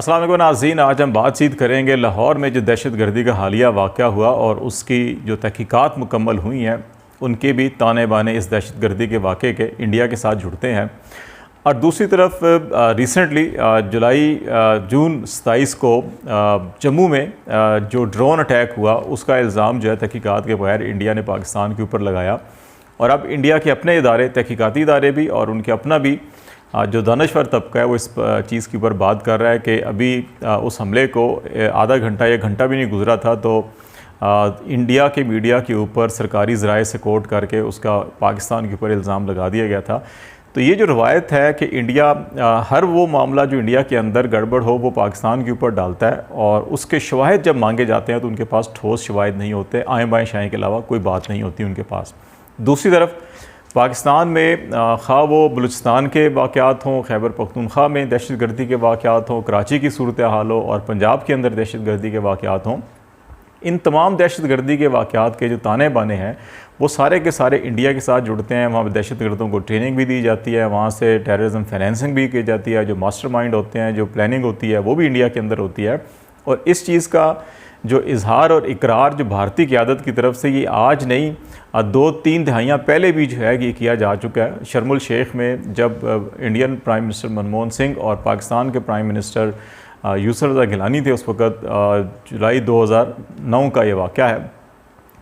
अस्सलाम वालेकुम नाज़रीन, आज हम बातचीत करेंगे लाहौर में जो दहशत गर्दी का हालिया वाक़या हुआ और उसकी जो तहकीकात मुकम्मल हुई हैं उनके भी ताने बाने इस दहशत गर्दी के वाक़े के इंडिया के साथ जुड़ते हैं। और दूसरी तरफ रिसेंटली जून 27 को जम्मू में जो ड्रोन अटैक हुआ उसका इल्ज़ाम जो है तहकीकात के बगैर इंडिया ने पाकिस्तान के ऊपर लगाया। और अब इंडिया के अपने इदारे, तहकीकाती इदारे भी और उनके अपना भी जो दानश्वर तबका है वो इस चीज़ के ऊपर बात कर रहा है कि अभी उस हमले को आधा घंटा या घंटा भी नहीं गुजरा था तो इंडिया के मीडिया के ऊपर सरकारी ज़राए से कोट करके उसका पाकिस्तान के ऊपर इल्ज़ाम लगा दिया गया था। तो ये जो रवायत है कि इंडिया हर वो मामला जो इंडिया के अंदर गड़बड़ हो वो पाकिस्तान के ऊपर डालता है और उसके शवाहिद जब मांगे जाते हैं तो उनके पास ठोस शवाहिद नहीं होते, आएँ बाएँ शाएँ के अलावा कोई बात नहीं होती उनके पास। दूसरी तरफ पाकिस्तान में खा वो बलूचिस्तान के वाक़यात हों, खैबर पख्तूनख्वा में दहशत गर्दी के वाक़यात हों, कराची की सूरत हाल हो और पंजाब के अंदर दहशत गर्दी के वाक़यात हों, इन तमाम दहशत गर्दी के वाक़यात के जो ताने बाने हैं वो सारे के सारे इंडिया के साथ जुड़ते हैं। वहाँ पर दहशत गर्दों को ट्रेनिंग भी दी जाती है, वहाँ से टेररिज्म फाइनेंसिंग भी की जाती है, जो मास्टरमाइंड होते हैं, जो प्लानिंग होती है वो भी इंडिया के अंदर होती है। और इस चीज़ का जो इजहार और इकरार जो भारतीय क़यादत की तरफ से ये आज नहीं 2-3 दहाइयाँ पहले भी जो है ये किया जा चुका है। शर्म उल शेख में जब Indian prime minister Manmohan Singh और पाकिस्तान के प्राइम मिनिस्टर यूसुफ रज़ा गिलानी थे उस वक़्त, जुलाई 2009 का ये वाक़या है।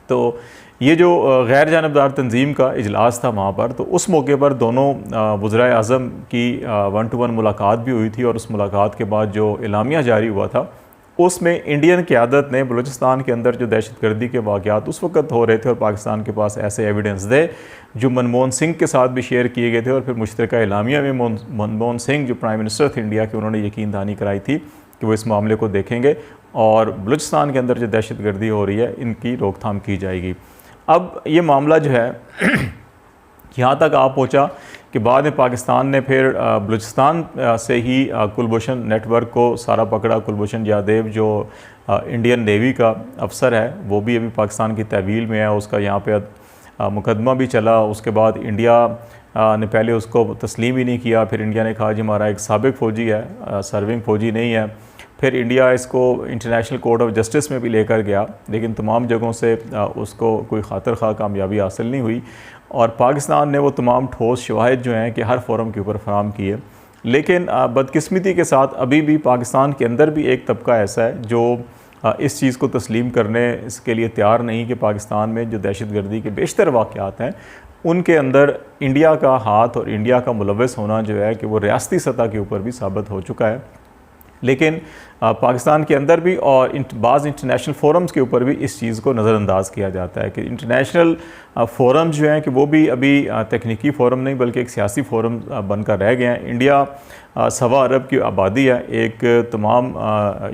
तो ये जो गैर जानबदार तंजीम का इजलास था वहाँ पर, तो उस मौके पर दोनों वज़राए आज़म की 1-to-1 मुलाकात भी हुई थी और उस मुलाकात के बाद जो एलामिया जारी हुआ था उसमें इंडियन क़यादत ने बलूचिस्तान के अंदर जो दहशत गर्दी के वाक़यात उस वक़्त हो रहे थे और पाकिस्तान के पास ऐसे एविडेंस थे जो मनमोहन सिंह के साथ भी शेयर किए गए थे और फिर मुश्तरका एलामिया में मनमोहन सिंह जो प्राइम मिनिस्टर थे इंडिया के, उन्होंने यकीन दहानी कराई थी कि वो इस मामले को देखेंगे और बलूचिस्तान के अंदर जो दहशत गर्दी हो रही है इनकी रोकथाम की जाएगी। अब ये मामला जो है यहाँ तक आ पहुँचा कि बाद में पाकिस्तान ने फिर बलूचिस्तान से ही कुलभूषण नेटवर्क को सारा पकड़ा। कुलभूषण यादव जो इंडियन नेवी का अफसर है वो भी अभी पाकिस्तान की तहवील में है, उसका यहाँ पे मुकदमा भी चला। उसके बाद इंडिया ने पहले उसको तस्लीम ही नहीं किया, फिर इंडिया ने कहा जी हमारा एक साबिक फ़ौजी है, सर्विंग फ़ौजी नहीं है। फिर इंडिया इसको इंटरनेशनल कोर्ट ऑफ जस्टिस में भी लेकर गया लेकिन तमाम जगहों से उसको कोई खातिर खा कामयाबी हासिल नहीं हुई और पाकिस्तान ने वो तमाम ठोस शवाहिद जो हैं कि हर फोरम के ऊपर फराहम किए। लेकिन बदकिस्मती के साथ अभी भी पाकिस्तान के अंदर भी एक तबका ऐसा है जो इस चीज़ को तस्लीम करने इसके लिए तैयार नहीं कि पाकिस्तान में जो दहशत गर्दी के बेशतर वाक़यात हैं उनके अंदर इंडिया का हाथ और इंडिया का मुलव्वस होना जो है कि वो रियासती सतह के ऊपर भी साबित हो चुका है। लेकिन पाकिस्तान के अंदर भी और बाज़ इंटरनेशनल फोरम्स के ऊपर भी इस चीज़ को नज़रअंदाज किया जाता है कि इंटरनेशनल फोरम्स जो हैं कि वो भी अभी तकनीकी फ़ोरम नहीं बल्कि एक सियासी फ़ोरम बनकर रह गए हैं। इंडिया 1.25 अरब की आबादी है, एक तमाम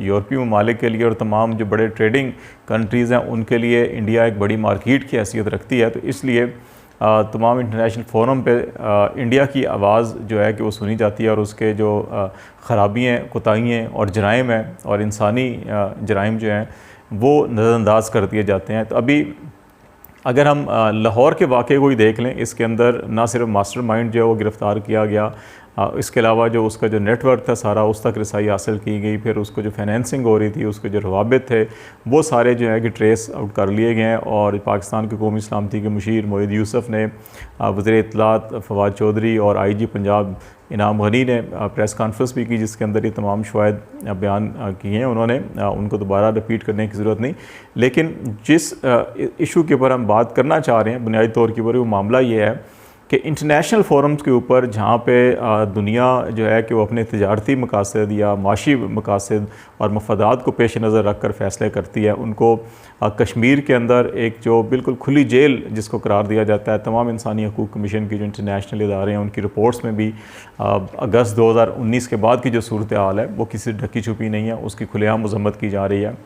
यूरोपीय ममालिक के लिए और तमाम जो बड़े ट्रेडिंग कंट्रीज़ हैं उनके लिए इंडिया एक बड़ी मार्केट की हैसियत रखती है। तो इसलिए तमाम इंटरनेशनल फोरम पे इंडिया की आवाज़ जो है कि वो सुनी जाती है और उसके जो ख़राबियाँ, कोताहियाँ और जराइम हैं और इंसानी जराइम जो हैं वो नज़रअंदाज कर दिए जाते हैं। तो अभी अगर हम लाहौर के वाक़े को ही देख लें, इसके अंदर ना सिर्फ मास्टरमाइंड जो है वो गिरफ़्तार किया गया, इसके अलावा जो उसका जो नेटवर्क था सारा उस तक रसाई हासिल की गई, फिर उसको जो फाइनेंसिंग हो रही थी उसके जो रवाबित थे वो सारे जो है कि ट्रेस आउट कर लिए गए हैं। और पाकिस्तान के कौमी सलामती के मुशीर मोहिद यूसुफ ने, वज़ीर इत्तलात फवाद चौधरी और IG पंजाब इनाम गनी ने प्रेस कॉन्फ्रेंस भी की जिसके अंदर ये तमाम शवाहिद बयान किए हैं उन्होंने, उनको दोबारा रिपीट करने की ज़रूरत नहीं। लेकिन जिस इशू के ऊपर हम बात करना चाह रहे हैं बुनियादी तौर के ऊपर वो मामला ये है कि इंटरनेशनल फोरम्स के ऊपर जहाँ पे दुनिया जो है कि वो अपने तजारती मकासद या माशी मकासद और मफादात को पेश नज़र रख कर फ़ैसले करती है, उनको कश्मीर के अंदर एक जो बिल्कुल खुली जेल जिसको करार दिया जाता है, तमाम इंसानी हकूक़ कमीशन की जो इंटरनेशनल इदारे हैं उनकी रिपोर्ट्स में भी अगस्त 2019 के बाद की जो सूरत हाल है वो किसी ढकी छुपी नहीं है, उसकी खुलेआम मज़म्मत की जा रही है।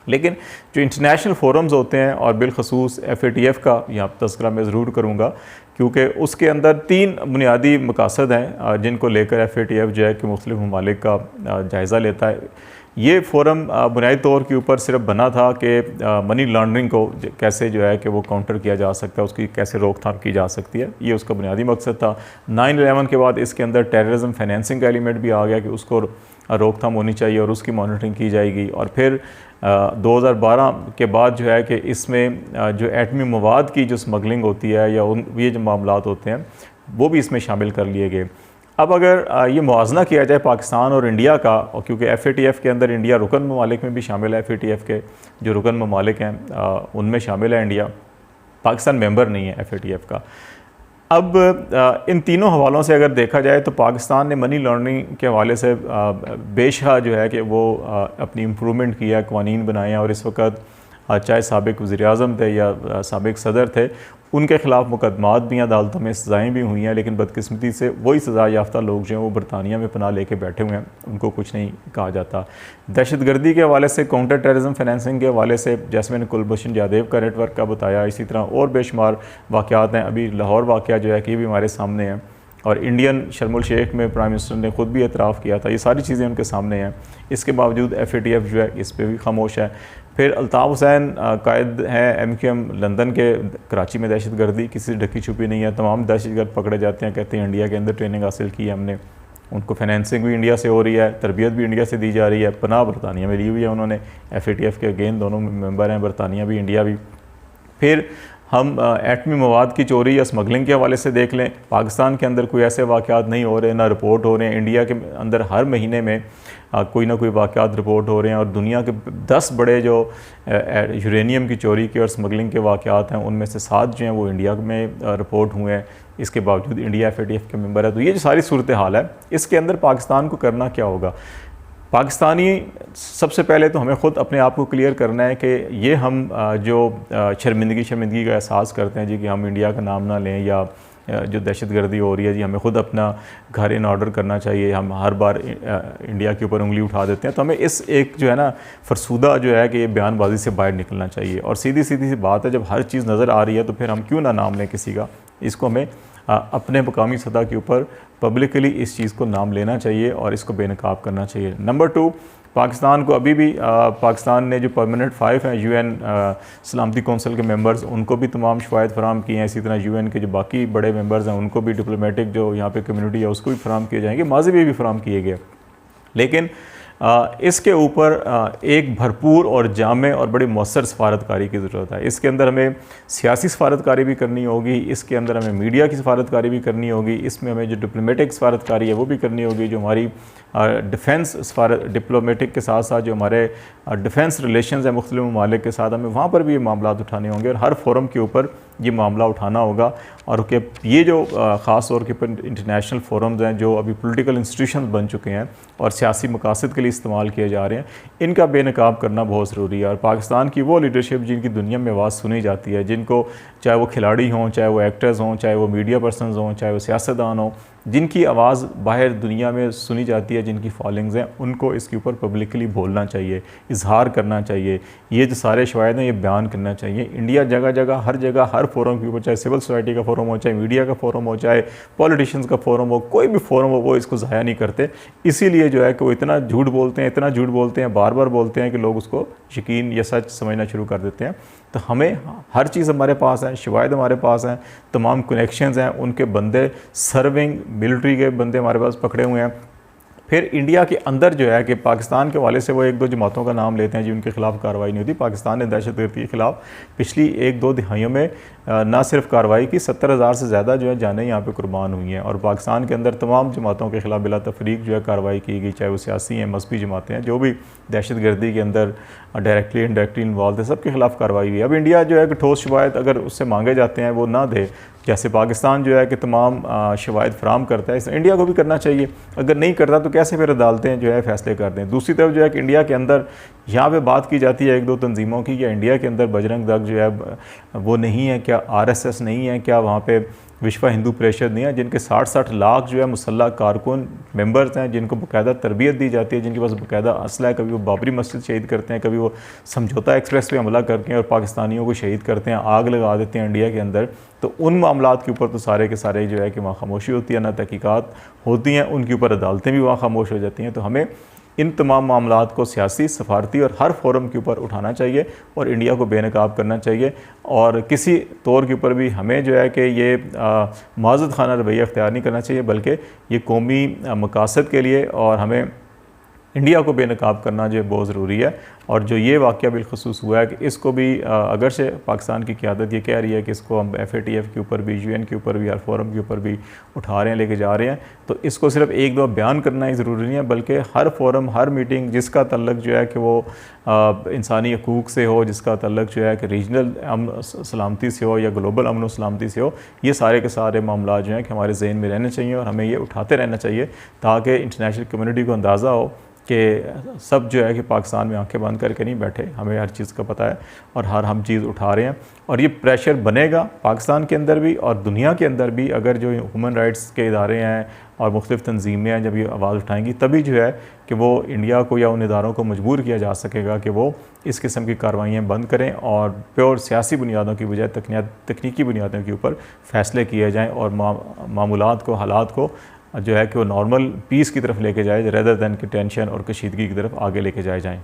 लेकिन जो इंटरनेशनल फोरम्स होते हैं और बिलखसूस FATF का यहाँ तज़किरा मैं ज़रूर करूँगा क्योंकि उसके अंदर 3 बुनियादी मकासद हैं जिनको लेकर FATF जो है कि मुख्तलिफ़ ममालिक का जायज़ा लेता है। ये फ़ोरम बुनियादी तौर के ऊपर सिर्फ बना था कि मनी लॉन्ड्रिंग को कैसे जो है कि वो काउंटर किया जा सकता है, उसकी कैसे रोकथाम की जा सकती है, ये उसका बुनियादी मकसद था। 9/11 के बाद इसके अंदर टेररिज्म फाइनेंसिंग का एलिमेंट भी आ गया कि उसको रोकथाम होनी चाहिए और उसकी मॉनिटरिंग की जाएगी। और फिर 2012 के बाद जो है कि इसमें जो एटमी मवाद की जो स्मगलिंग होती है या ये जो मामलात होते हैं वो भी इसमें शामिल कर लिए गए। अब अगर ये मुआवजा किया जाए पाकिस्तान और इंडिया का, और क्योंकि FATF के अंदर इंडिया रुकन ममालिक में भी शामिल है, FATF के जो रुकन ममालिक हैं उनमें शामिल है इंडिया, पाकिस्तान मेंबर नहीं है FATF का। अब इन तीनों हवालों से अगर देखा जाए तो पाकिस्तान ने मनी लॉन्ड्रिंग के हवाले से बेशहा जो है कि वो अपनी इम्प्रूवमेंट किया, क़वानीन बनाए हैं, और इस वक्त चाहे साबिक़ वज़ीर-ए-आज़म थे या साबिक़ सदर थे, उनके ख़िलाफ़ मुकदमात भी अदालतों में, सज़ाएँ भी हुई हैं, लेकिन बदकिस्मती से वही सज़ा याफ्ता लोग जो हैं वो बरतानिया में पनाह लेके बैठे हुए हैं, उनको कुछ नहीं कहा जाता। दहशतगर्दी के हवाले से, काउंटर टेररिज्म फाइनेंसिंग के हवाले से, जैसे मैंने कुलभूषण जादेव का नेटवर्क का बताया, इसी तरह और बेशुमार वाक़यात हैं। अभी लाहौर वाक़या जो है कि ये भी हमारे सामने है, और इंडियन शर्म शेख में प्राइम मिनिस्टर ने ख़ुद भी एतराफ़ किया था। ये सारी चीज़ें उनके सामने हैं, इसके बावजूद FATF जो है इस पर भी खामोश है। फिर अल्ताफ़ हुसैन कायद हैं MQM लंदन के, कराची में दहशत गर्दी किसी से ढकी छुपी नहीं है, तमाम दहशतगर्द पकड़े जाते हैं, कहते हैं इंडिया के अंदर ट्रेनिंग हासिल की है हमने, उनको फाइनेंसिंग भी इंडिया से हो रही है, तरबियत भी इंडिया से दी जा रही है, पनाह बरतानिया में ली हुई है उन्होंने। FATF के अगेन दोनों मेंबर हैं, बरतानिया भी इंडिया भी। फिर हम एटमी मवाद की चोरी या स्मगलिंग के हवाले से देख लें, पाकिस्तान के अंदर कोई ऐसे वाक़यात नहीं हो रहे, ना रिपोर्ट हो रहे हैं। इंडिया के अंदर हर महीने में कोई ना कोई वाक़यात रिपोर्ट हो रहे हैं, और दुनिया के 10 बड़े जो यूरेनियम की चोरी के और स्मगलिंग के वाक़यात हैं उनमें से 7 जो हैं वो इंडिया में रिपोर्ट हुए हैं। इसके बावजूद इंडिया FATF के मेंबर है। तो ये जो सारी सूरत हाल है, इसके अंदर पाकिस्तान को करना क्या होगा? पाकिस्तानी सबसे पहले तो हमें ख़ुद अपने आप को क्लियर करना है कि ये हम जो शर्मिंदगी का एहसास करते हैं जी कि हम इंडिया का नाम ना लें, या जो दहशतगर्दी हो रही है जी, हमें ख़ुद अपना घर इन ऑर्डर करना चाहिए, हम हर बार इंडिया के ऊपर उंगली उठा देते हैं। तो हमें इस एक जो है ना फरसूदा जो है कि ये बयानबाजी से बाहर निकलना चाहिए। और सीधी सी बात है, जब हर चीज़ नज़र आ रही है तो फिर हम क्यों ना नाम लें किसी का। इसको हमें अपने मकामी सतह के ऊपर पब्लिकली इस चीज़ को नाम लेना चाहिए और इसको बेनकाब करना चाहिए। नंबर 2, पाकिस्तान को अभी भी पाकिस्तान ने जो परमानेंट 5 हैं UN सलामती कौंसिल के मेंबर्स, उनको भी तमाम शवायद फराम किए हैं। इसी तरह UN के जो बाकी बड़े मेंबर्स हैं उनको भी, डिप्लोमेटिक जो यहाँ पे कम्युनिटी है उसको भी फराम किए जाएंगे, माजी में भी फराम किए गए। लेकिन इसके ऊपर एक भरपूर और जामे और बड़ी मौसर सफारतकारी की ज़रूरत है। इसके अंदर हमें सियासी सफारतकारी भी करनी होगी, इसके अंदर हमें मीडिया की सफारतकारी भी करनी होगी, इसमें हमें जो डिप्लोमेटिक सफारतकारी है वो भी करनी होगी, जो हमारी डिफेंस डिप्लोमेटिक के साथ साथ जो हमारे डिफेंस रिलेशंस हैं मुख्तलिफ ममालिक के साथ, हमें वहाँ पर भी ये मामला उठाने होंगे और हर फोरम के ऊपर ये मामला उठाना होगा। और कि ये जो ख़ास तौर के ऊपर इंटरनेशनल फोरम्स हैं जो अभी पॉलिटिकल इंस्टीट्यूशन बन चुके हैं और सियासी मकासद के लिए इस्तेमाल किए जा रहे हैं, इनका बेनकाब करना बहुत ज़रूरी है। और पाकिस्तान की वो लीडरशिप जिनकी दुनिया में आवाज़ सुनी जाती है, जिनको चाहे वो खिलाड़ी हों, चाहे वो एक्टर्स हों, चाहे वो मीडिया पर्सनस हों, चाहे वो सियासतदान हों, जिनकी आवाज़ बाहर दुनिया में सुनी जाती है, जिनकी फॉलोइंग्स हैं, उनको इसके ऊपर पब्लिकली बोलना चाहिए, इजहार करना चाहिए। ये जो सारे शवाहिद हैं ये बयान करना चाहिए। इंडिया जगह जगह हर फोरम के ऊपर, चाहे सिविल सोसाइटी का फोरम हो, चाहे मीडिया का फोरम हो, चाहे पॉलिटिशियंस का फोरम हो, कोई भी फोरम हो, वो इसको ज़ाया नहीं करते। इसीलिए जो है कि वो इतना झूठ बोलते हैं, बार बार बोलते हैं कि लोग उसको यकीन या सच समझना शुरू कर देते हैं। तो हमें हर चीज़ हमारे पास है, शवाहिद हमारे पास हैं, तमाम कनेक्शंस हैं, उनके बंदे सर्विंग मिलिट्री के बंदे हमारे पास पकड़े हुए हैं। फिर इंडिया के अंदर जो है कि पाकिस्तान के वाले से वो 1-2 जमातों का नाम लेते हैं जी, उनके खिलाफ कार्रवाई नहीं होती। पाकिस्तान ने दहशतगर्दी के खिलाफ पिछली 1-2 दिहाइयों में ना सिर्फ कार्रवाई की, 70,000 से ज़्यादा जो है जानें यहाँ पे कुर्बान हुई हैं। और पाकिस्तान के अंदर तमाम जमातों के खिलाफ बिला तफरीक जो है कार्रवाई की गई, चाहे वो सियासी हैं, मजहबी जमातें हैं, जो भी दहशतगर्दी के अंदर डायरेक्टली इनडायरेक्टली इन्वॉल्व है, सबके खिलाफ कार्रवाई हुई है। अब इंडिया जो है कि ठोस शवाहिद अगर उससे मांगे जाते हैं वो ना दे, जैसे पाकिस्तान जो है कि तमाम शवाहिद फराम करता है, इस इंडिया को भी करना चाहिए। अगर नहीं करता तो कैसे फिर अदालतें जो है फैसले कर दें। दूसरी तरफ जो है कि इंडिया के अंदर यहाँ पे बात की जाती है 1-2 तंजीमों की, या इंडिया के अंदर बजरंग दल जो है वो नहीं है क्या, RSS नहीं है क्या, वहाँ पे विश्व हिंदू परिषद नहीं है, जिनके 60-60 लाख जो है मुसल्लह कारकुन मेंबर्स हैं, जिनको बाकायदा तरबियत दी जाती है, जिनके पास बाकायदा असला है। कभी वो बाबरी मस्जिद शहीद करते हैं, कभी वो समझौता एक्सप्रेस पे हमला करके और पाकिस्तानियों को शहीद करते हैं, आग लगा देते हैं इंडिया के अंदर। तो उन मामलात के ऊपर तो सारे के सारे जो है कि वहाँ खामोशी होती है, ना तहकीकात होती हैं, उनके ऊपर अदालतें भी वहाँ खामोश हो जाती हैं। तो हमें इन तमाम मामलात को सियासी, सफारती और हर फोरम के ऊपर उठाना चाहिए और इंडिया को बेनकाब करना चाहिए। और किसी तौर के ऊपर भी हमें जो है कि ये मुआज़त खाना रवैया अख्तियार नहीं करना चाहिए, बल्कि ये कौमी मकासद के लिए और हमें इंडिया को बेनकाब करना जो है बहुत ज़रूरी है। और जो ये वाक़या बिलखसूस हुआ है कि इसको भी अगर से पाकिस्तान की क़यादत ये कह रही है कि इसको हम FATF के ऊपर भी, UN के ऊपर भी, हर फोरम के ऊपर भी उठा रहे हैं, लेके जा रहे हैं, तो इसको सिर्फ एक दो बयान करना ही ज़रूरी नहीं है, बल्कि हर फोरम, हर मीटिंग जिसका तल्लक जो है कि वो इंसानी हकूक़ से हो, जिसका तल्लक जो है कि रीजनल अमन सलामती से हो या ग्लोबल अमन व सलामती से हो, ये सारे के सारे मामला जो हैं कि हमारे जहन में रहने चाहिए और हमें ये उठाते रहना चाहिए ताकि इंटरनेशनल कम्युनिटी को अंदाज़ा हो कि सब जो है कि पाकिस्तान में आंखें बंद करके नहीं बैठे, हमें हर चीज़ का पता है और हर हम चीज़ उठा रहे हैं। और ये प्रेशर बनेगा पाकिस्तान के अंदर भी और दुनिया के अंदर भी, अगर जो ह्यूमन राइट्स के इदारे हैं और मुख्तलिफ़ तंजीमें हैं जब ये आवाज़ उठाएंगी, तभी जो है कि वो इंडिया को या उन इदारों को मजबूर किया जा सकेगा कि वो इस किस्म की कार्रवाइयाँ बंद करें और प्योर सियासी बुनियादों की बजाय तकनीकी बुनियादों के ऊपर फ़ैसले किए जाएँ और मामूलात को, हालात को जो है कि वो नॉर्मल पीस की तरफ लेके जाए, रेदर दैन कि टेंशन और कशीदगी की तरफ आगे लेके जाए जाएँ।